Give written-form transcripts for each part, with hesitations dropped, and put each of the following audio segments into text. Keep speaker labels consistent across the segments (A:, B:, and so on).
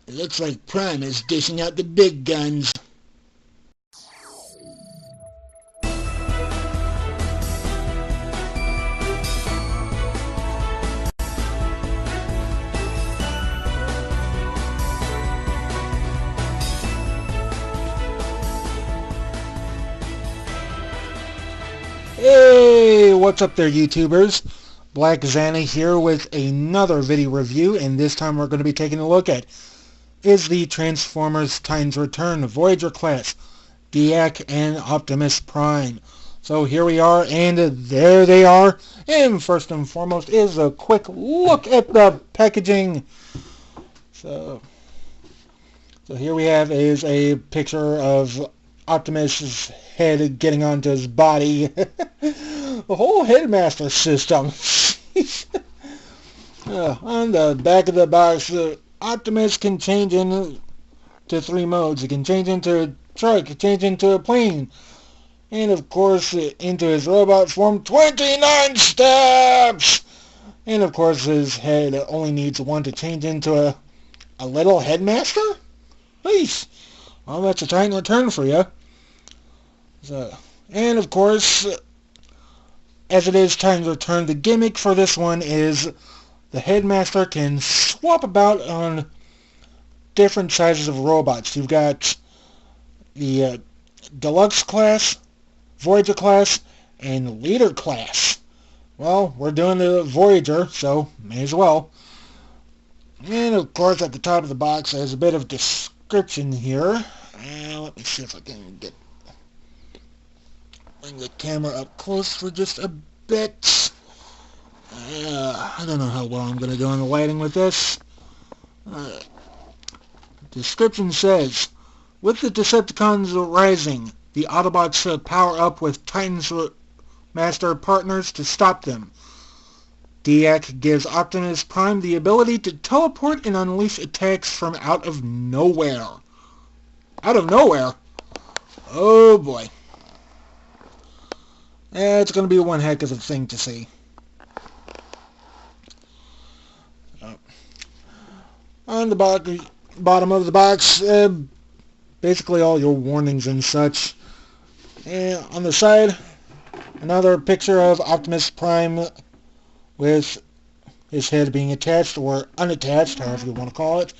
A: It looks like Prime is dishing out the big guns. Hey, what's up there, YouTubers? Black Xana here with another video review, and this time we're going to be taking a look at is the Transformers Titans Return Voyager class, Diac and Optimus Prime. So here we are, and there they are. And first and foremost is a quick look at the packaging. So here we have is a picture of Optimus's head getting onto his body. The whole Headmaster system. On the back of the box, Optimus can change into three modes. He can change into a truck, change into a plane, and of course into his robot form 29 steps! And of course his head only needs one to change into a little Headmaster? Nice! Well, that's a Titan Return for you. So, and of course, as it is Titan's Return, the gimmick for this one is the Headmaster can swap about on different sizes of robots. You've got the Deluxe class, Voyager class, and Leader class. Well, we're doing the Voyager, so may as well. And of course, at the top of the box, there's a bit of description here. Let me see if I can bring the camera up close for just a bit. I don't know how well I'm going to do on the lighting with this. Description says, with the Decepticons rising, the Autobots power up with Titans Master partners to stop them. Diac gives Optimus Prime the ability to teleport and unleash attacks from out of nowhere. Out of nowhere? Oh boy. It's going to be one heck of a thing to see. On the bottom of the box, basically all your warnings and such. And on the side, another picture of Optimus Prime with his head being attached or unattached, however you want to call it.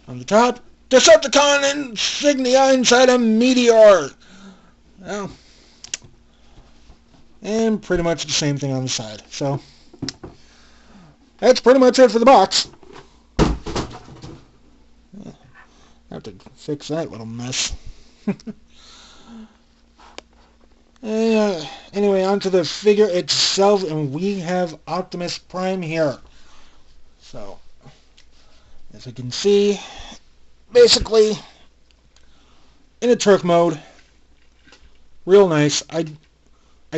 A: On the top, Decepticon insignia inside a meteor. Well, and pretty much the same thing on the side. So that's pretty much it for the box. I have to fix that little mess. Anyway, onto the figure itself, and we have Optimus Prime here. So, as you can see, basically in a truck mode. Real nice. I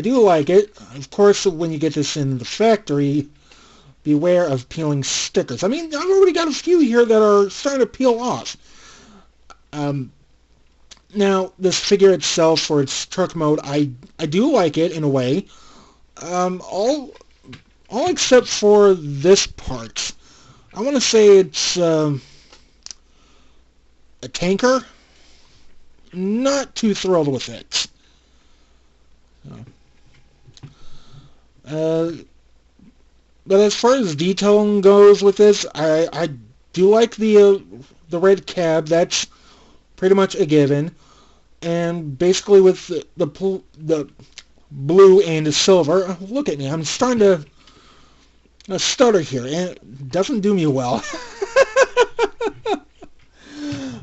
A: do like it. Of course, when you get this in the factory, beware of peeling stickers. I mean, I've already got a few here that are starting to peel off. Now, this figure itself, for its truck mode, I do like it in a way. All except for this part. I want to say it's a tanker. Not too thrilled with it. But as far as detailing goes with this, I do like the red cab. That's pretty much a given. And basically with the blue and the silver, look at me, I'm starting to stutter here, and it doesn't do me well.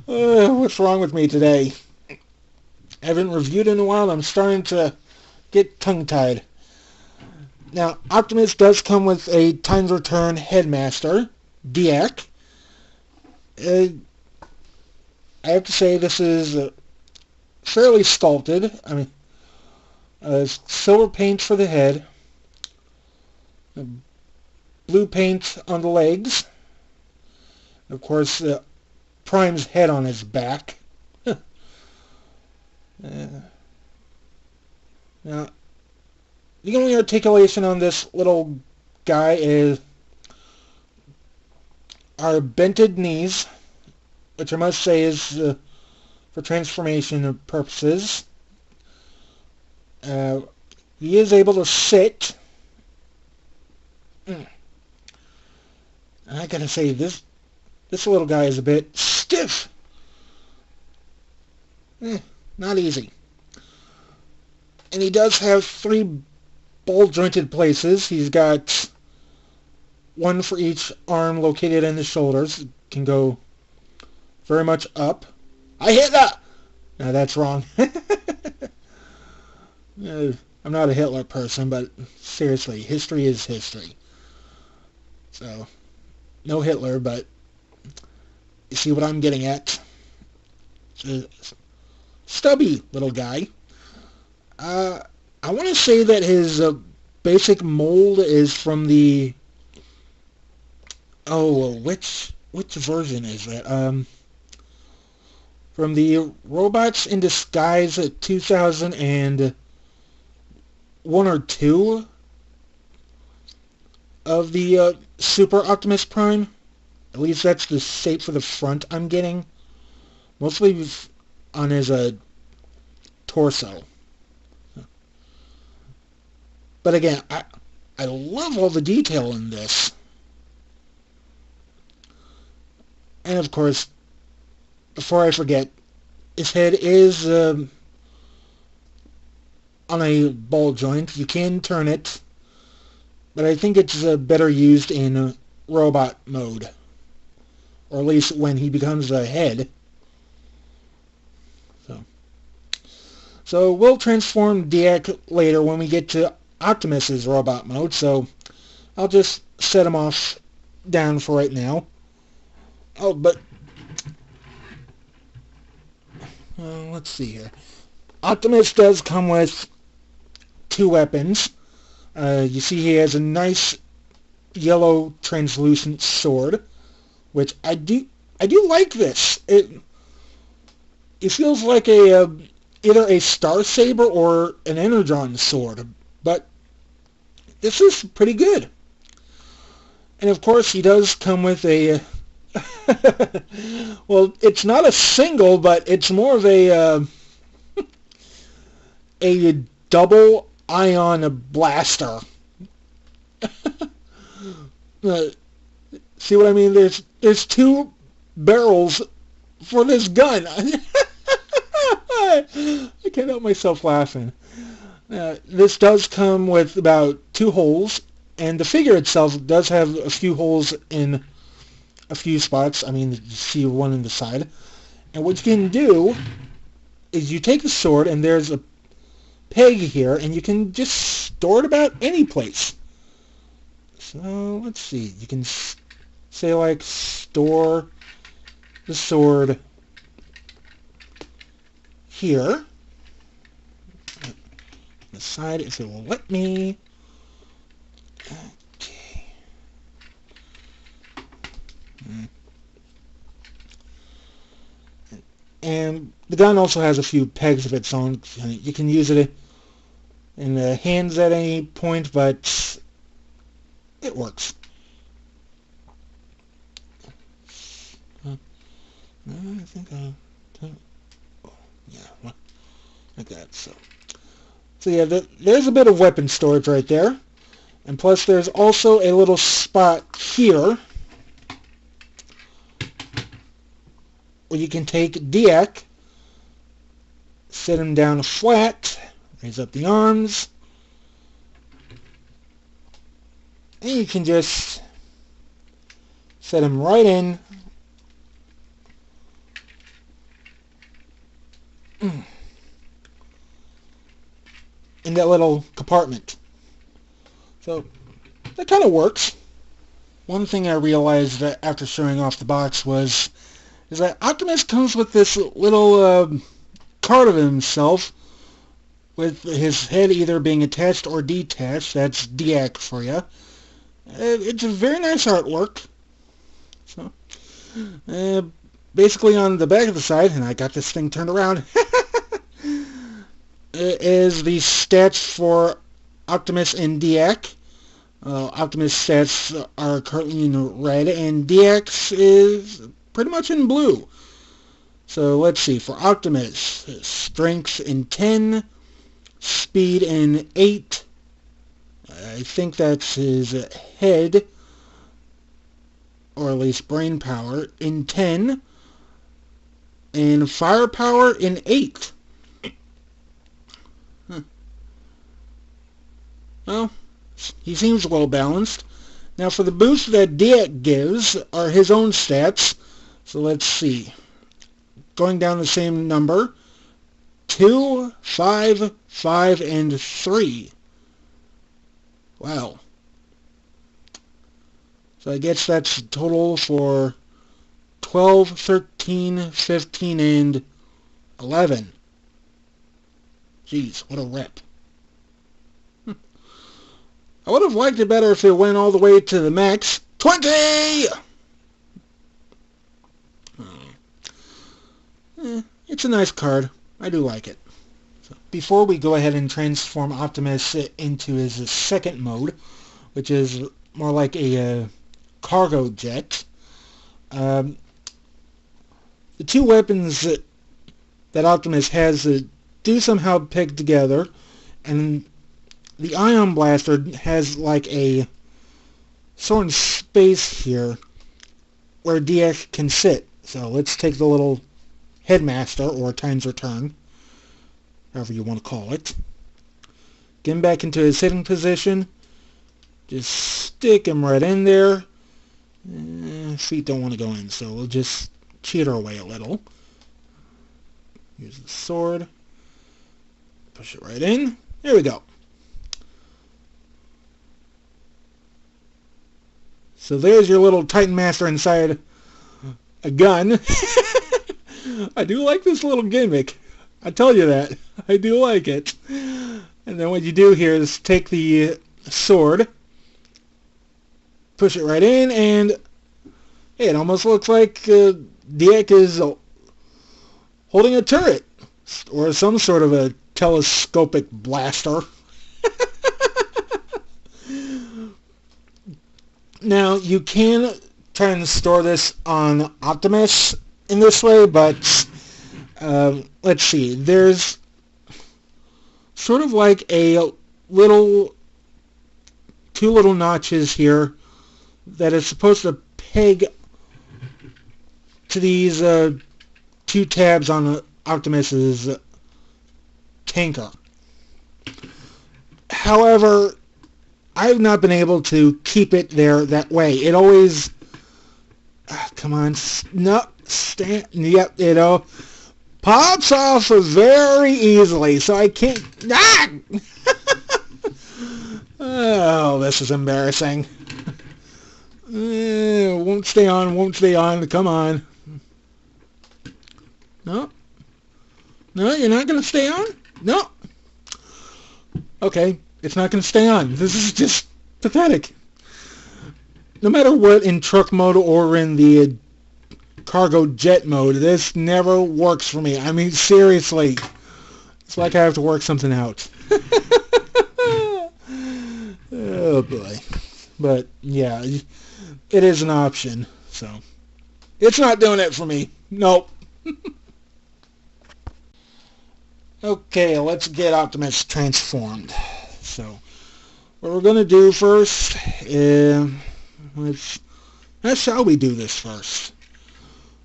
A: What's wrong with me today? I haven't reviewed in a while. I'm starting to get tongue-tied. Now, Optimus does come with a Titans Return Headmaster, Diac. I have to say this is fairly sculpted. I mean, silver paint for the head, blue paint on the legs, of course, Prime's head on his back. Now, the only articulation on this little guy is our bented knees which I must say is, for transformation purposes, he is able to sit. I gotta say, this little guy is a bit stiff. Not easy. And he does have 3 ball-jointed places. He's got 1 for each arm located in the shoulders. It can go very much up. I hit that! No, that's wrong. I'm not a Hitler person, but seriously, history is history. So, no Hitler, but you see what I'm getting at? It's a stubby little guy. I want to say that his basic mold is from the... Oh, which version is that? From the Robots in Disguise 2001 or 2 of the Super Optimus Prime. At least that's the shape for the front I'm getting. Mostly on his torso. But again, I love all the detail in this. And of course, before I forget, his head is on a ball joint. You can turn it, but I think it's better used in robot mode. Or at least when he becomes a head. So we'll transform Diac later when we get to Optimus's robot mode, so I'll just set him off down for right now. Oh, but let's see here. Optimus does come with 2 weapons. You see he has a nice yellow translucent sword, which I do like this. It feels like either a Star Saber or an Energon sword, but this is pretty good. And of course he does come with a well, it's not a single, but it's more of a double ion blaster. See what I mean? There's 2 barrels for this gun. I can't help myself laughing. This does come with about 2 holes, and the figure itself does have a few holes in a few spots. I mean, you see one in the side. And what you can do is you take the sword, and there's a peg here, and you can just store it about any place. So, let's see. You can say, like, store the sword here. The side, if it will let me. Okay. And the gun also has a few pegs of its own. You can use it in the hands at any point, but it works. I think yeah, like that. So yeah, there's a bit of weapon storage right there, and plus there's also a little spot here where you can take Diac, sit him down flat, raise up the arms, and you can just set him right in. In that little compartment. So that kind of works. One thing I realized after showing off the box is that Optimus comes with this little card of himself with his head either being attached or detached. That's Diac for you. It's a very nice artwork. So basically on the back of the side, and I got this thing turned around, is the stats for Optimus and Diac. Optimus stats are currently in red, and Diac's is pretty much in blue. So let's see, for Optimus, strength in 10, speed in 8, I think that's his head, or at least brain power, in 10, and firepower in 8. Well, he seems well balanced. Now for the boost that Diac gives are his own stats. So let's see. Going down the same number. 2, 5, 5, and 3. Wow. So I guess that's a total for 12, 13, 15, and 11. Jeez, what a rep. I would have liked it better if it went all the way to the max. 20! It's a nice card. I do like it. So before we go ahead and transform Optimus into his second mode, which is more like a cargo jet, the two weapons that Optimus has do somehow peg together, and the Ion Blaster has like a sort of space here where Diac can sit. So let's take the little Headmaster, or Time's Return, however you want to call it. Get him back into his sitting position. Just stick him right in there. Feet don't want to go in, so we'll just cheat our way a little. Use the sword. Push it right in. There we go. So there's your little Titan Master inside a gun. I do like this little gimmick. I tell you that. I do like it. And then what you do here is take the sword, push it right in, and hey, it almost looks like Diac is holding a turret or some sort of a telescopic blaster. Now, you can try and store this on Optimus in this way, but let's see. There's sort of like a little, two little notches here that is supposed to peg to these two tabs on Optimus's tanker. However, I've not been able to keep it there that way. It always, come on, no, stand, yep, you know, pops off very easily, so I can't, oh, this is embarrassing. Won't stay on, come on. No, you're not going to stay on? No. Okay. It's not going to stay on. This is just pathetic. No matter what, in truck mode or in the cargo jet mode, this never works for me. I mean, seriously. It's like I have to work something out. Oh, boy. But, yeah, it is an option. So, it's not doing it for me. Nope. Okay, let's get Optimus transformed. So, what we're going to do first is, how shall we do this first?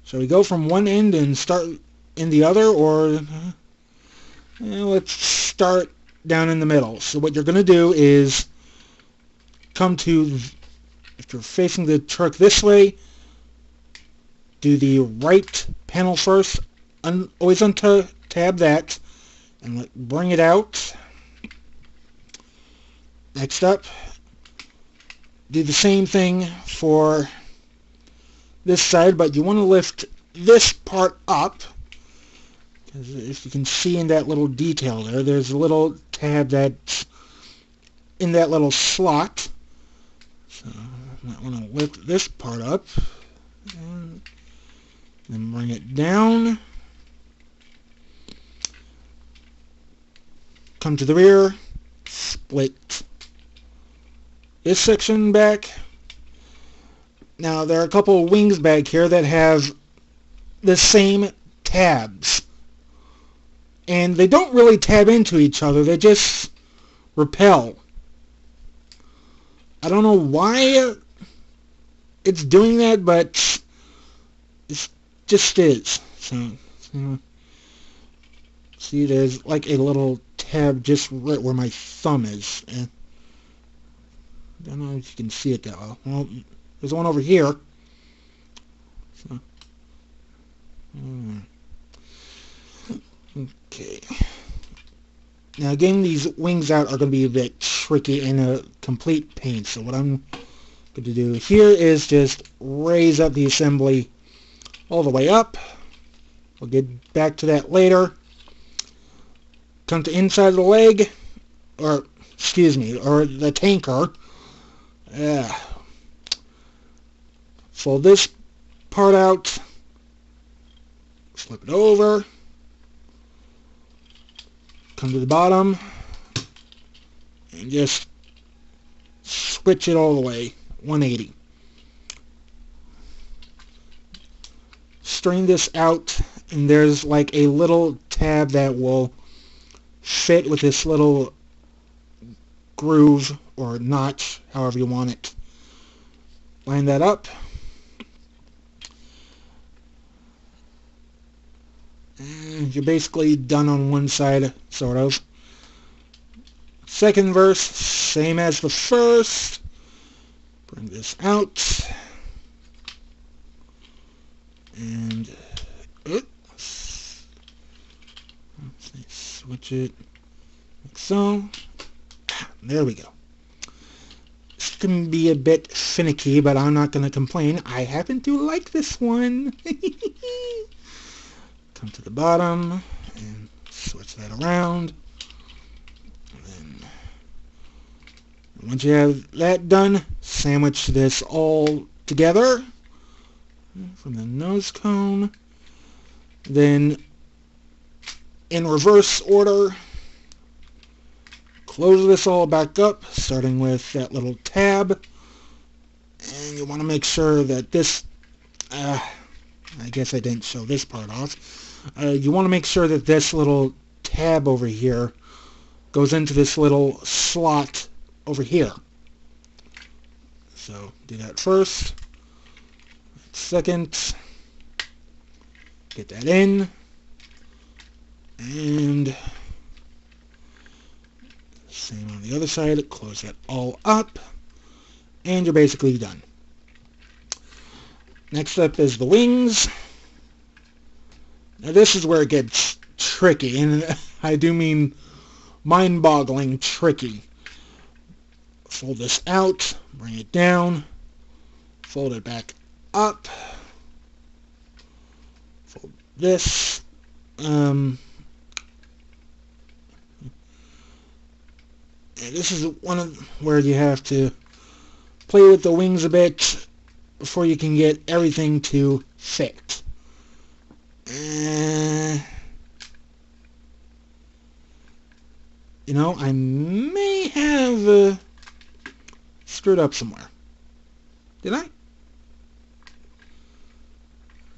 A: Shall we go from one end and start in the other, or let's start down in the middle. So what you're going to do is come to, if you're facing the truck this way, do the right panel first, always untab that, and bring it out. Next up, do the same thing for this side, but you want to lift this part up, because if you can see in that little detail there, there's a little tab that's in that little slot. So I want to lift this part up, and then bring it down. Come to the rear, split this section back. Now there are a couple of wings back here that have the same tabs. And they don't really tab into each other, they just repel. I don't know why it's doing that, but it just is. So see, there's like a little tab just right where my thumb is. I don't know if you can see it that well. Well, there's one over here. So, okay. Now getting these wings out are going to be a bit tricky and a complete pain. So what I'm going to do here is just raise up the assembly all the way up. We'll get back to that later. Come to inside of the leg, or excuse me, or the tanker. Fold this part out. Flip it over. Come to the bottom and just switch it all the way 180. Strain this out, and there's like a little tab that will fit with this little groove or notch, however you want it. Line that up. And you're basically done on one side, sort of. Second verse, same as the first. Bring this out. And switch it like so. There we go. This can be a bit finicky, but I'm not going to complain. I happen to like this one. Come to the bottom and switch that around. And then once you have that done, sandwich this all together from the nose cone. Then in reverse order, close this all back up, starting with that little tab. And you want to make sure that this, I guess I didn't show this part off. You want to make sure that this little tab over here goes into this little slot over here. So do that first. Second, get that in, and same on the other side. Close that all up, and you're basically done. Next up is the wings. Now this is where it gets tricky, and I do mean mind-boggling tricky. Fold this out, bring it down, fold it back up, fold this, and this is one of where you have to play with the wings a bit before you can get everything to fit. You know, I may have screwed up somewhere. Did I?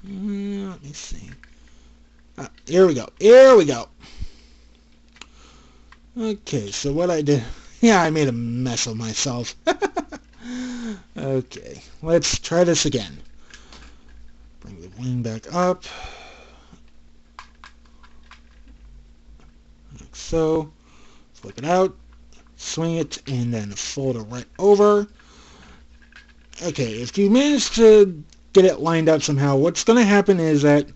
A: Let me see. Here we go. Here we go. Okay, so what I did... Yeah, I made a mess of myself. Okay, let's try this again. Bring the wing back up. Like so. Flip it out. Swing it, and then fold it right over. Okay, if you manage to get it lined up somehow, what's going to happen is that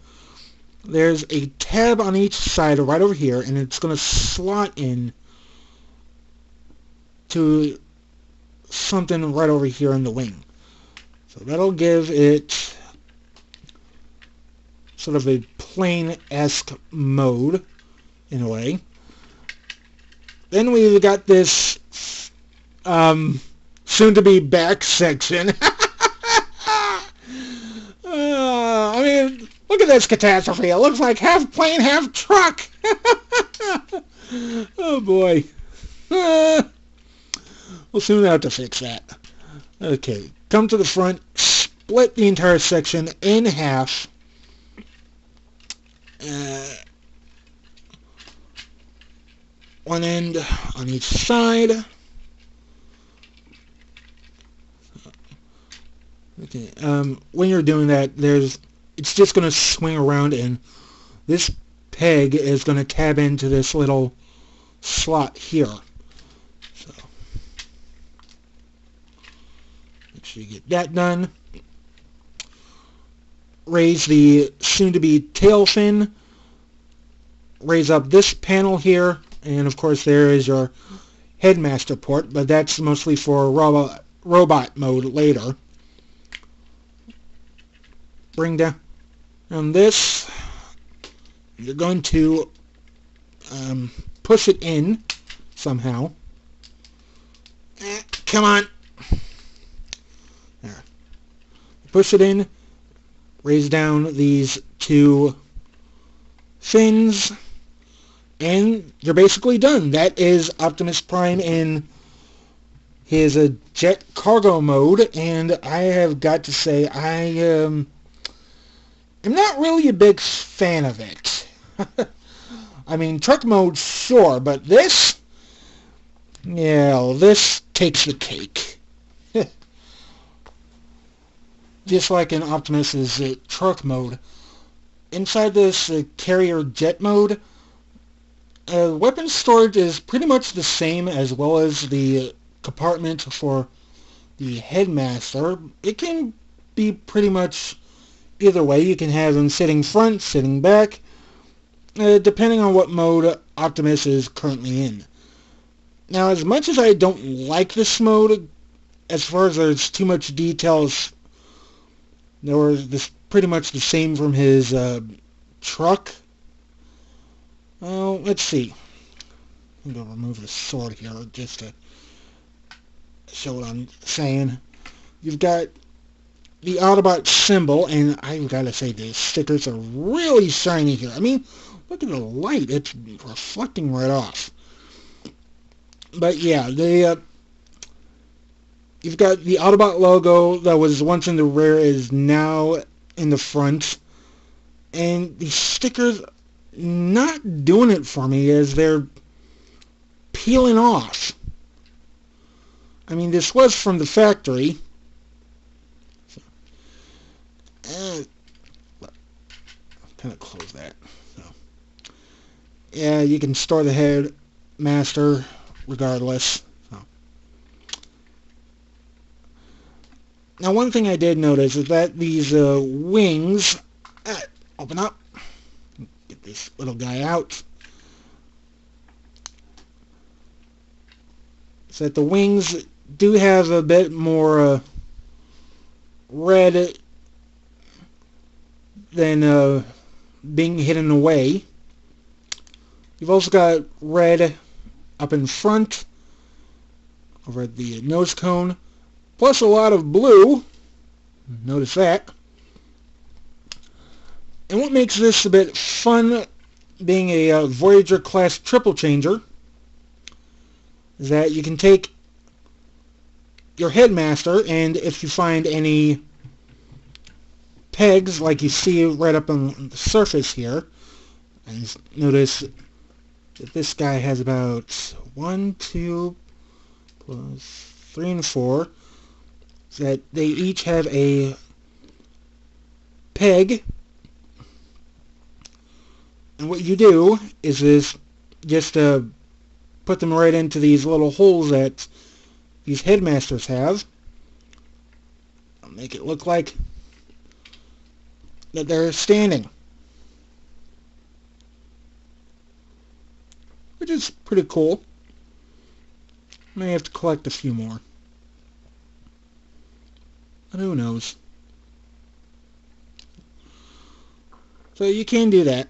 A: there's a tab on each side right over here, and it's going to slot in to something right over here in the wing. So that'll give it sort of a plane-esque mode, in a way. Then we've got this soon-to-be back section. I mean, look at this catastrophe. It looks like half plane, half truck. Oh, boy. We'll soon have to fix that. Okay, come to the front, split the entire section in half, Uh, one end on each side. Okay. When you're doing that, it's just going to swing around, and this peg is going to tab into this little slot here. So make sure you get that done. Raise the soon-to-be tail fin. Raise up this panel here, and of course there is your headmaster port, but that's mostly for robot mode later. Bring down this. You're going to push it in somehow. Come on. There. Push it in. Raise down these two fins. And you're basically done. That is Optimus Prime in his jet cargo mode. And I have got to say, I'm not really a big fan of it. I mean, truck mode, sure, but this, yeah, this takes the cake. Just like in Optimus's truck mode. Inside this carrier jet mode, weapon storage is pretty much the same, as well as the compartment for the headmaster. It can be pretty much either way. You can have him sitting front, sitting back, depending on what mode Optimus is currently in. Now, as much as I don't like this mode, as far as there's too much details, there was this pretty much the same from his truck. Well, let's see. I'm going to remove the sword here just to show what I'm saying. You've got the Autobot symbol, and I've got to say, the stickers are really shiny here. I mean, look at the light. It's reflecting right off. But yeah, you've got the Autobot logo that was once in the rear is now in the front. And the stickers not doing it for me as they're peeling off. I mean, this was from the factory. Kind of close that. So, yeah, you can store the headmaster regardless. So. Now, one thing I did notice is that these wings open up. Get this little guy out. So that the wings do have a bit more red than being hidden away. You've also got red up in front over at the nose cone, plus a lot of blue. Notice that. And what makes this a bit fun, being a Voyager class triple changer, is that you can take your headmaster, and if you find any pegs like you see right up on the surface here, and notice that this guy has about 1, 2, plus 3 and 4, so that they each have a peg. And what you do is just put them right into these little holes that these headmasters have. I'll make it look like that they're standing, which is pretty cool. May have to collect a few more, but who knows. So you can do that.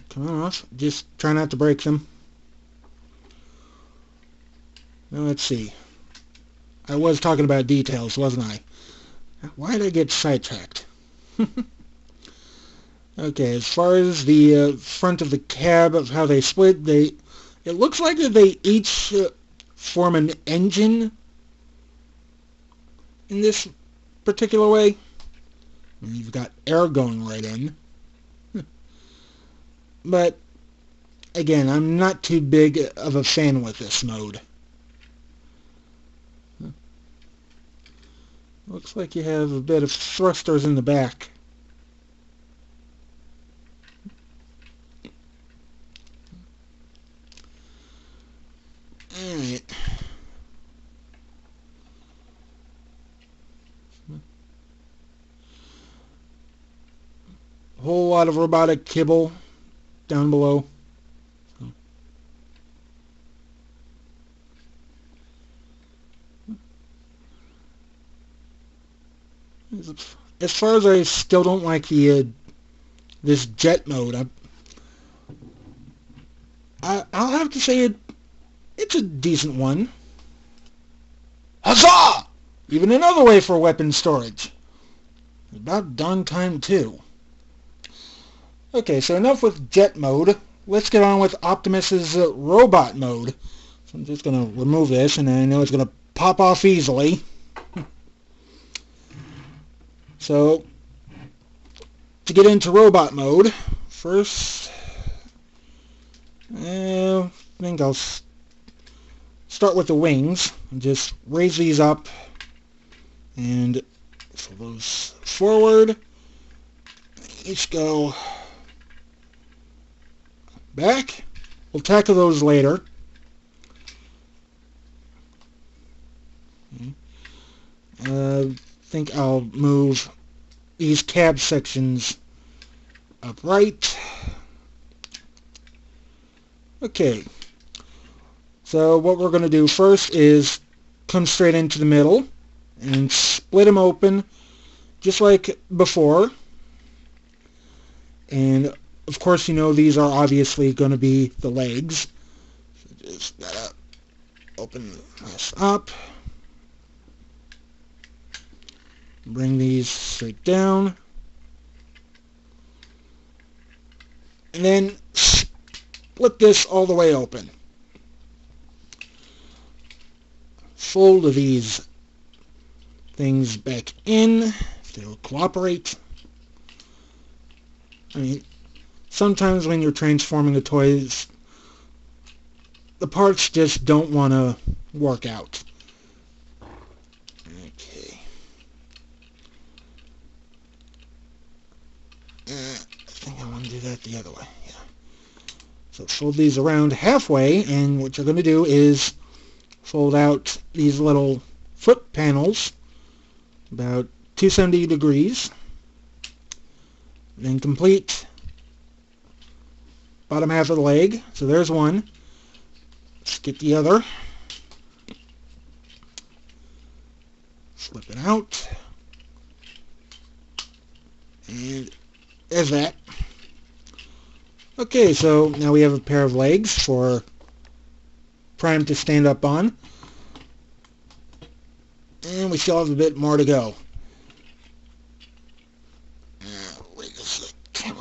A: Come off. Just try not to break them. Now let's see. I was talking about details, wasn't I? Why did I get sidetracked? Okay, as far as the front of the cab of how they split, it looks like that they each form an engine in this particular way. And you've got air going right in. But again, I'm not too big of a fan with this mode. Looks like you have a bit of thrusters in the back. Alright. A whole lot of robotic kibble down below. As far as I still don't like the this jet mode, I'll have to say it's a decent one. Huzzah! Even another way for weapon storage. About darn time too. Okay, so enough with jet mode. Let's get on with Optimus's robot mode. So I'm just going to remove this, and I know it's going to pop off easily. So, to get into robot mode, first, I think I'll start with the wings. And just raise these up, and so those forward. Each go back. We'll tackle those later. I think I'll move these cab sections upright. Okay. So what we're going to do first is come straight into the middle and split them open just like before. And of course, you know, these are obviously going to be the legs. So just gotta open this up. Bring these straight down. And then split this all the way open. Fold these things back in if they'll cooperate. I mean, sometimes when you're transforming the toys, the parts just don't want to work out. Okay. I think I want to do that the other way. Yeah. So fold these around halfway, and what you're going to do is fold out these little foot panels about 270 degrees. Then complete bottom half of the leg. So there's one. Let's get the other. Slip it out. And there's that. Okay, so now we have a pair of legs for Prime to stand up on. And we still have a bit more to go.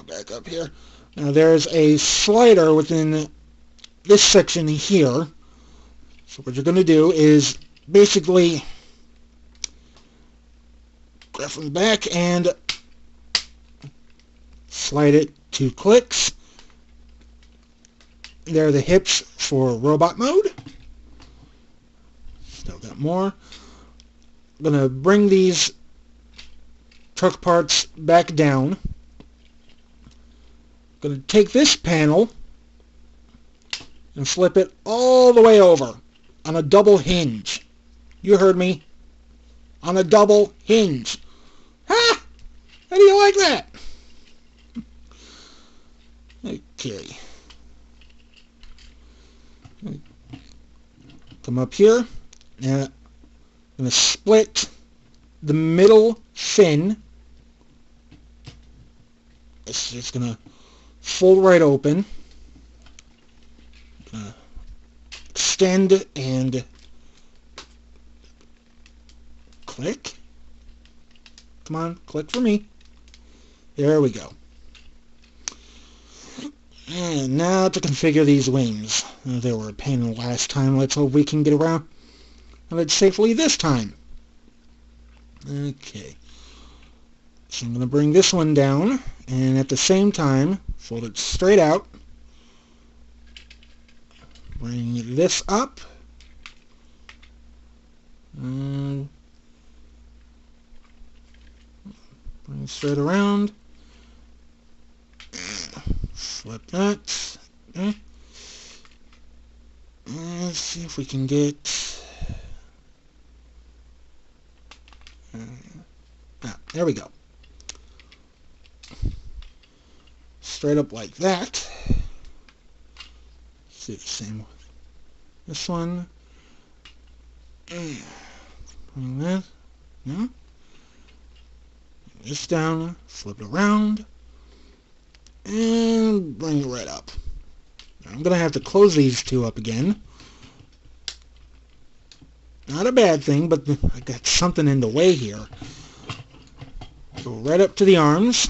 A: Back up here. Now there's a slider within this section here. So what you're going to do is basically grab from the back and slide it 2 clicks. There are the hips for robot mode. Still got more. I'm going to bring these truck parts back down. Going to take this panel and flip it all the way over on a double hinge. You heard me. On a double hinge. Ha! How do you like that? Okay. Come up here. Now, I'm going to split the middle fin. It's just going to fold right open. Extend and click. Come on, click for me. There we go. And now to configure these wings. They were a pain in the last time. Let's hope we can get around it safely this time. Okay. So I'm going to bring this one down, and at the same time, fold it straight out. Bring this up. And bring it straight around. Flip that. Okay. Let's see if we can get... there we go. Straight up like that. Let's do the same with this one. Bring that. No. This down. Flip it around. And bring it right up. I'm going to have to close these two up again. Not a bad thing, but I got something in the way here. Go right up to the arms.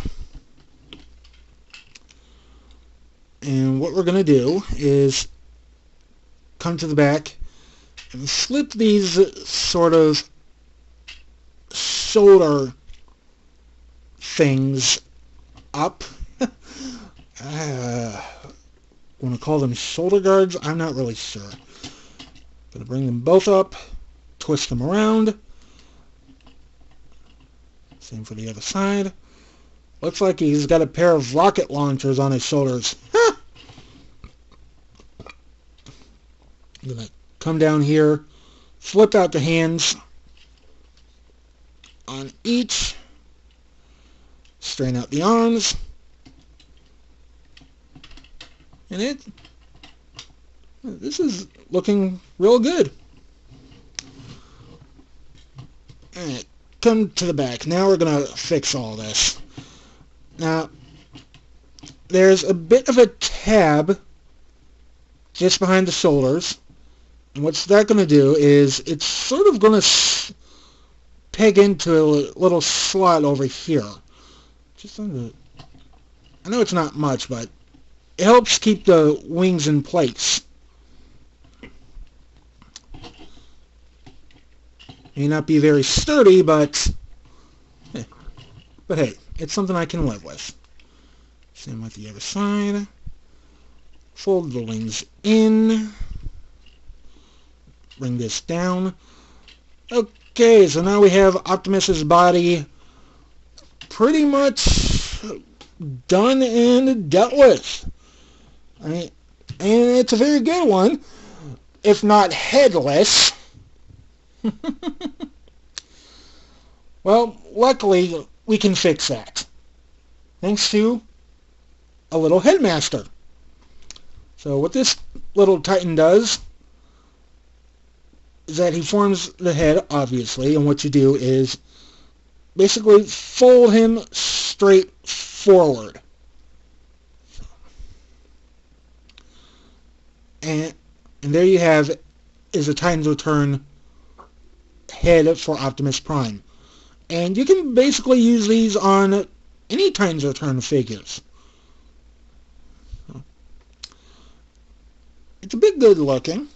A: And what we're going to do is come to the back and slip these sort of shoulder things up. Want to call them shoulder guards? I'm not really sure. Going to bring them both up, twist them around. Same for the other side. Looks like he's got a pair of rocket launchers on his shoulders. I'm going to come down here, flip out the hands on each, straighten out the arms, and this is looking real good. Alright, come to the back. Now we're going to fix all this. Now, there's a bit of a tab just behind the shoulders. And what's that going to do is it's sort of going to peg into a little slot over here. Just under, I know it's not much, but it helps keep the wings in place. May not be very sturdy, but hey, it's something I can live with. Same with the other side. Fold the wings in. Bring this down. Okay, so now we have Optimus's body pretty much done and dealt with. I mean, and it's a very good one, if not headless. Well, luckily, we can fix that. Thanks to a little headmaster. So what this little Titan does is that he forms the head, obviously, and what you do is basically fold him straight forward. And there you have is a Titan's Return head for Optimus Prime. And you can basically use these on any Titan's Return figures. It's a bit good looking.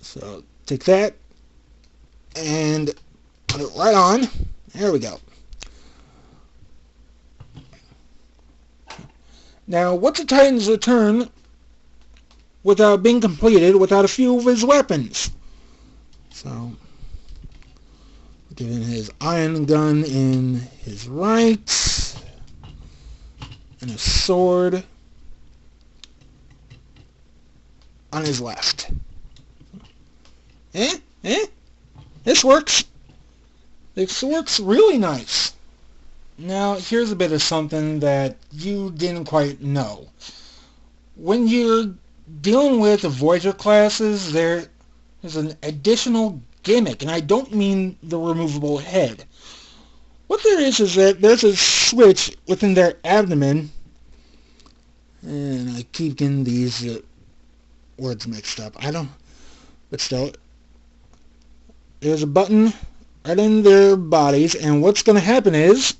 A: So take that and put it right on. There we go. Now, what's a Titan's Return without being completed without a few of his weapons? So, giving his iron gun in his right, and a sword on his left. This works. This works really nice. Now, here's a bit of something that you didn't quite know. When you're dealing with the Voyager classes, there's an additional gimmick, and I don't mean the removable head. What there is that there's a switch within their abdomen, and I keep getting these words mixed up. But still, there's a button right in their bodies, and what's going to happen is,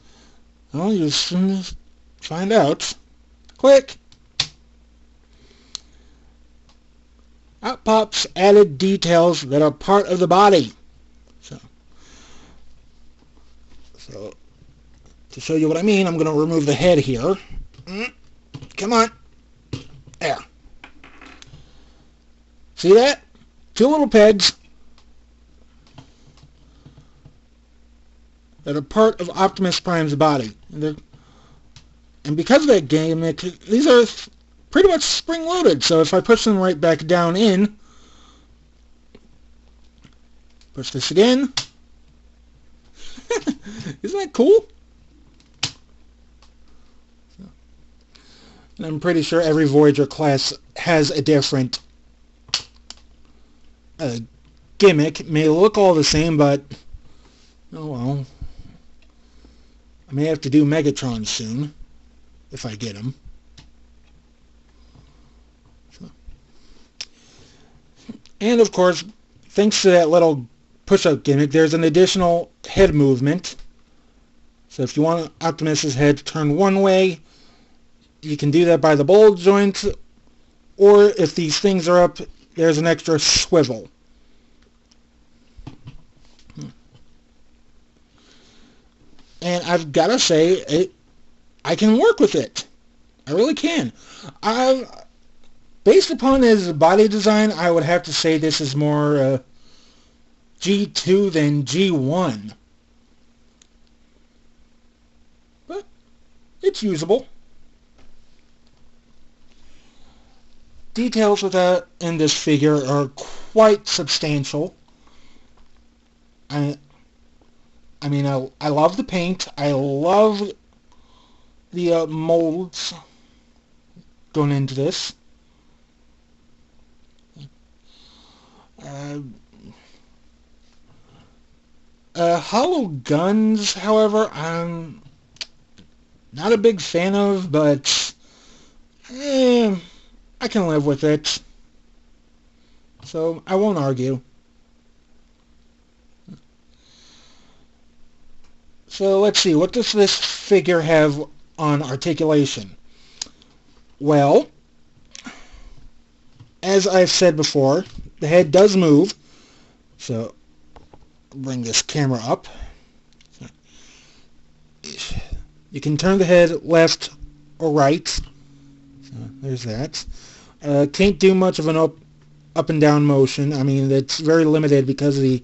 A: well, you'll soon find out. Click. Out pops added details that are part of the body. So, So, to show you what I mean, I'm going to remove the head here. Come on. There. See that? Two little pegs that are part of Optimus Prime's body. And because of that gimmick, these are pretty much spring-loaded. So if I push them right back down in, push this again. Isn't that cool? And I'm pretty sure every Voyager class has a different gimmick. It may look all the same, but oh well. I may have to do Megatron soon, if I get him. So. And of course, thanks to that little push-up gimmick, there's an additional head movement. So if you want Optimus's head to turn one way, you can do that by the ball joint, or if these things are up, there's an extra swivel. And I've got to say, I can work with it. I really can. Based upon his body design, I would have to say this is more G2 than G1. But it's usable. Details in this figure are quite substantial. I mean, I love the paint. I love the molds going into this. Hollow guns, however, I'm not a big fan of, but I can live with it. So I won't argue. So let's see, what does this figure have on articulation? Well, as I've said before, the head does move. So bring this camera up. You can turn the head left or right. So there's that. Can't do much of an up and down motion. I mean, it's very limited because of the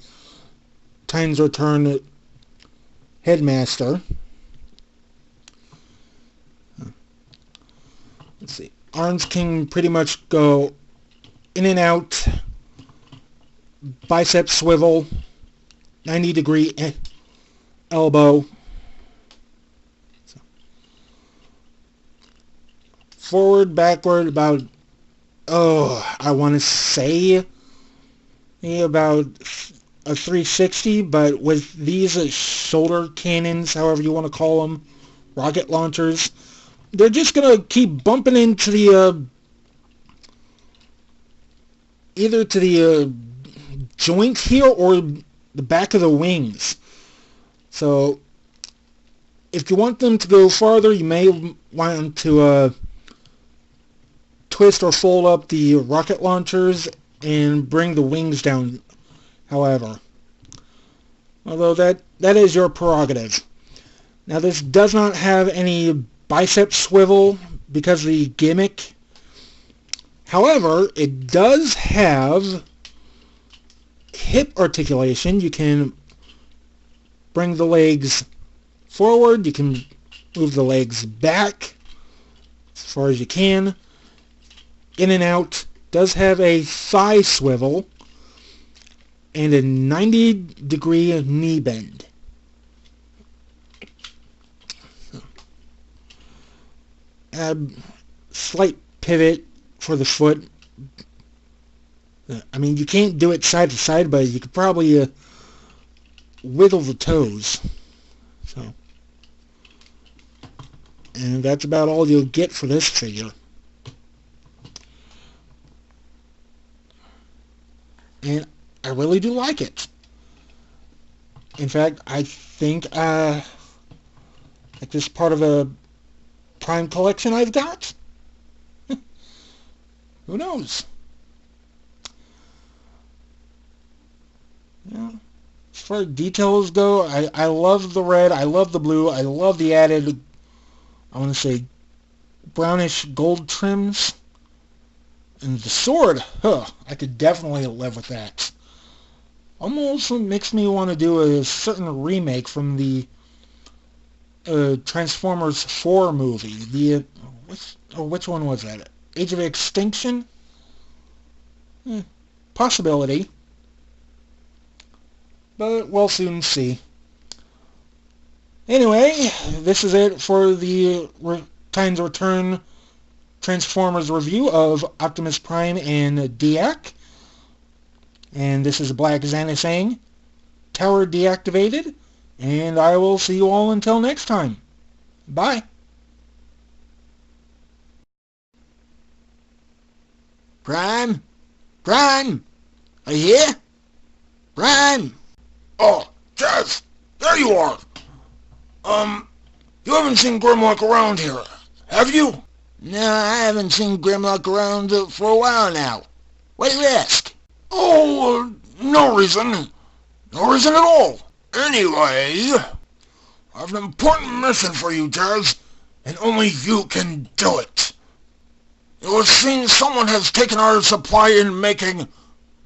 A: Times Return Headmaster. Let's see. Arms can pretty much go in and out. Bicep swivel. 90-degree elbow. Forward, backward, about, I want to say about a 360, but with these shoulder cannons, however you want to call them, rocket launchers, they're just going to keep bumping into the, either to the joint here or the back of the wings. So if you want them to go farther, you may want to twist or fold up the rocket launchers and bring the wings down, however. Although that is your prerogative. Now this does not have any bicep swivel because of the gimmick. However, it does have hip articulation. You can bring the legs forward. You can move the legs back as far as you can. In and out. Does have a thigh swivel and a 90-degree knee bend. Slight pivot for the foot. I mean, you can't do it side to side, but you could probably wiggle the toes. So, and that's about all you'll get for this figure. And I really do like it. In fact, I think like this is part of a Prime collection I've got. Who knows? Yeah. As far as details go, I love the red, I love the blue, I love the added, I want to say, brownish gold trims. And the sword, I could definitely live with that. Almost makes me want to do a certain remake from the Transformers 4 movie. The which one was that? Age of Extinction? Possibility. But we'll soon see. Anyway, this is it for the Time's Return Transformers review of Optimus Prime and Diac. And this is Black Xana saying, tower deactivated, and I will see you all until next time. Bye.
B: Prime? Prime? Are you here? Prime?
C: Oh, Jazz, there you are. You haven't seen Grimlock around here, have you?
B: No, I haven't seen Grimlock around for a while now. Why do you ask?
C: Oh, no reason. No reason at all. Anyway, I have an important mission for you, Jazz, and only you can do it. It would seem someone has taken our supply in making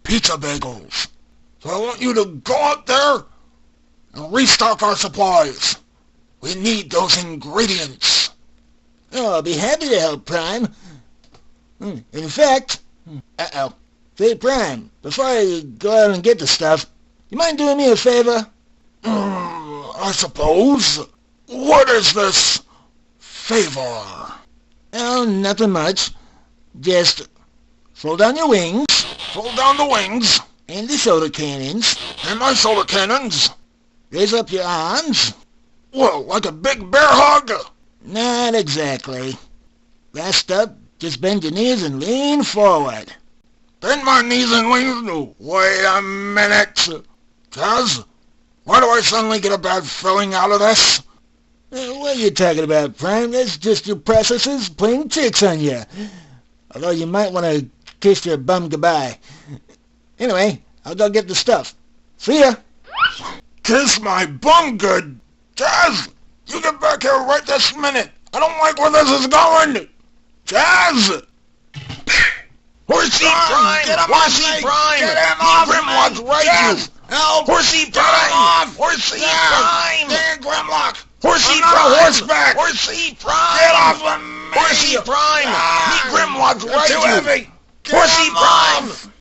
C: pizza bagels. So I want you to go out there and restock our supplies. We need those ingredients.
B: Oh, I'll be happy to help, Prime. In fact... Say, Prime, before I go out and get the stuff, you mind doing me a favor?
C: I suppose. What is this favor?
B: Oh, nothing much. Just fold down your wings.
C: Fold down the wings.
B: And the shoulder cannons.
C: And my shoulder cannons.
B: Raise up your arms.
C: Well, like a big bear hug?
B: Not exactly. Rest up, just bend your knees and lean forward.
C: Bend my knees and lean... Wait a minute. Jazz, why do I suddenly get a bad feeling out of this?
B: What are you talking about, Prime? That's just your processes playing tricks on you. Although you might want to kiss your bum goodbye. Anyway, I'll go get the stuff. See ya!
C: Kiss my bum good! Jazz! You get back here right this minute! I don't like where this is going! Jazz!
D: Horsey Prime!
C: Get him
D: Horsey
C: off me!
D: Prime!
C: Get him off
D: Grimlock's
C: me!
D: right
C: Jazz!
D: you!
C: Help!
D: Horsey
C: Get him
D: Prime!
C: off!
D: Horsey
C: Jazz!
D: Prime!
C: Dang Grimlock!
D: Horsey
C: I'm not
D: Prime!
C: a horseback!
D: Horsey Prime!
C: Get off of me!
D: Horsey Prime!
C: Ah,
D: Me Grimlock's
C: you're
D: right
C: too
D: you!
C: heavy! Get
D: Horsey
C: him
D: Prime!
C: off!